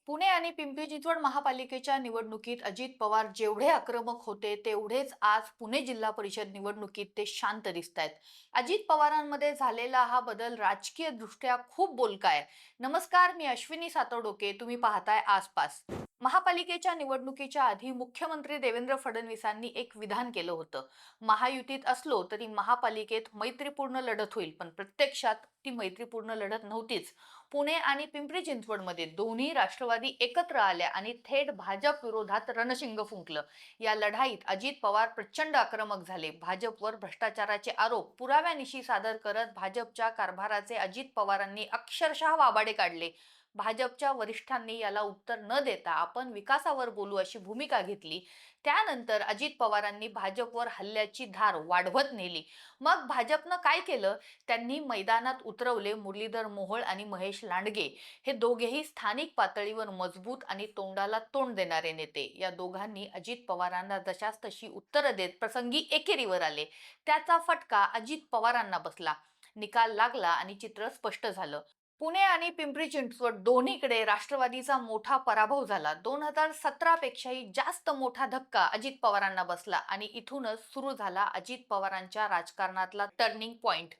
पुणे आणि पिंपरी चिंचवड महापालिकेच्या निवडणुकीत अजित पवार जेवढे आक्रमक होते तेवढेच आज पुणे जिल्हा परिषद निवडणुकीत ते शांत दिसतायत. अजित पवारांमध्ये झालेला हा बदल राजकीय दृष्ट्या खूप बोलका आहे. नमस्कार, मी अश्विनी सातोडोके. तुम्ही पाहताय आसपास. महापालिकेच्या निवडणुकीच्या आधी मुख्यमंत्री देवेंद्र फडणवीसांनी एक विधान केलं होतं. महायुतीत असलो तरी महापालिकेत मैत्रीपूर्ण लढत होईल, पण प्रत्यक्षात ती मैत्रीपूर्ण लढत नव्हतीच. पुणे आणि पिंपरी चिंचवडमध्ये दोन्ही राष्ट्रवादी एकत्र आल्या आणि थेट भाजप विरोधात रणशिंग फुंकलं. या लढाईत अजित पवार प्रचंड आक्रमक झाले. भाजपवर भ्रष्टाचाराचे आरोप पुराव्यानिशी सादर करत भाजपच्या कारभाराचे अजित पवारांनी अक्षरशः वाबाडे काढले. भाजपच्या वरिष्ठांनी याला उत्तर न देता आपण विकासावर बोलू अशी भूमिका घेतली. त्यानंतर अजित पवारांनी भाजपवर हल्ल्याची धार वाढवत नेली. मग भाजपनं काय केलं? त्यांनी मैदानात उतरवले मुरलीधर मोहोळ आणि महेश लांडगे. हे दोघेही स्थानिक पातळीवर मजबूत आणि तोंडाला तोंड देणारे नेते. या दोघांनी अजित पवारांना जशास तशी उत्तरं देत प्रसंगी एकेरीवर आले. त्याचा फटका अजित पवारांना बसला. निकाल लागला आणि चित्र स्पष्ट झालं. पुणे आणि पिंपरी चिंचवड दोन्हीकडे राष्ट्रवादीचा मोठा पराभव झाला. 2017 पेक्षाही जास्त मोठा धक्का अजित पवारांना बसला आणि इथूनच सुरू झाला अजित पवारांच्या राजकारणातला टर्निंग पॉइंट.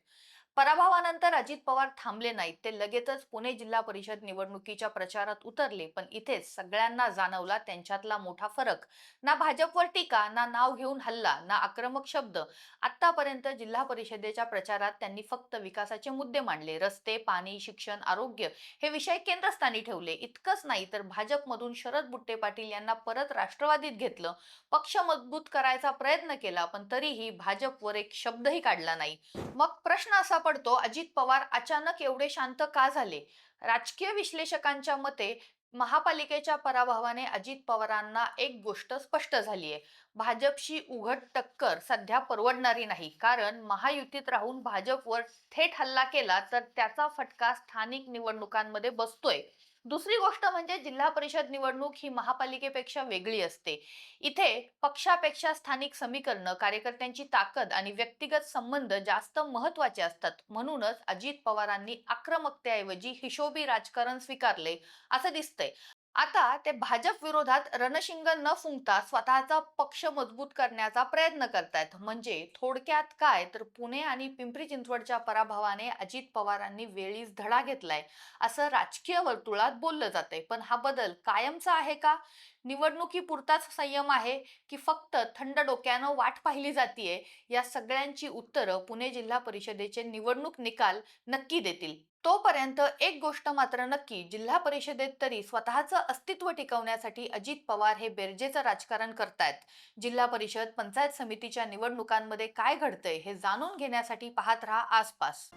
पराभवानंतर अजित पवार थांबले नाहीत. ते लगेचच पुणे जिल्हा परिषद निवडणुकीच्या प्रचारात उतरले. पण इथेच सगळ्यांना जाणवला त्यांच्यातला मोठा फरक. ना भाजपवर टीका, ना नाव घेऊन हल्ला, ना आक्रमक शब्द. आतापर्यंत जिल्हा परिषदेच्या प्रचारात त्यांनी फक्त विकासाचे मुद्दे मांडले. रस्ते, पाणी, शिक्षण, आरोग्य हे विषय केंद्रस्थानी ठेवले. इतकंच नाही तर भाजपमधून शरद बुट्टे पाटील यांना परत राष्ट्रवादीत घेतलं. पक्ष मजबूत करायचा प्रयत्न केला, पण तरीही भाजपवर एक शब्दही काढला नाही. मग प्रश्न असा पडतो, अजित पवार अचानक एवढे शांत का झाले? राजकीय विश्लेषकांच्या मते महापालिकेच्या पराभवाने अजित पवारांना एक गोष्ट स्पष्ट झालीये. भाजपशी उघड टक्कर सध्या परवडणारी नाही. कारण महायुतीत राहून भाजपवर थेट हल्ला केला तर त्याचा फटका स्थानिक निवडणुकांमध्ये बसतोय. दुसरी गोष्ट म्हणजे जिल्हा परिषद निवडणूक ही महापालिकेपेक्षा वेगळी असते. इथे पक्षापेक्षा स्थानिक समीकरणं, कार्यकर्त्यांची ताकद आणि व्यक्तिगत संबंध जास्त महत्त्वाचे असतात. म्हणूनच अजित पवारांनी आक्रमकतेऐवजी हिशोबी राजकारण स्वीकारले असं दिसतंय. आता ते भाजप विरोधात रणशिंग न फुंकता स्वतःचा पक्ष मजबूत करण्याचा प्रयत्न करतायत. म्हणजे थोडक्यात काय तर पुणे आणि पिंपरी चिंचवडच्या पराभवाने अजित पवारांनी वेळीच धडा घेतलाय असं राजकीय वर्तुळात बोललं जातंय. पण हा बदल कायमचा आहे का? निवडणुकीपुरताच संयम आहे की फक्त थंड डोक्यानं वाट पाहिली जातीये? या सगळ्यांची उत्तरं पुणे जिल्हा परिषदेचे निवडणूक निकाल नक्की देतील. तोपर्यंत एक गोष्ट मात्र नक्की, जिल्हा परिषदेत तरी स्वतःचं अस्तित्व टिकवण्यासाठी अजित पवार हे बेरजेचं राजकारण करतायत. जिल्हा परिषद, पंचायत समितीच्या निवडणुकांमध्ये काय घडतंय हे जाणून घेण्यासाठी पाहत रहा आसपास.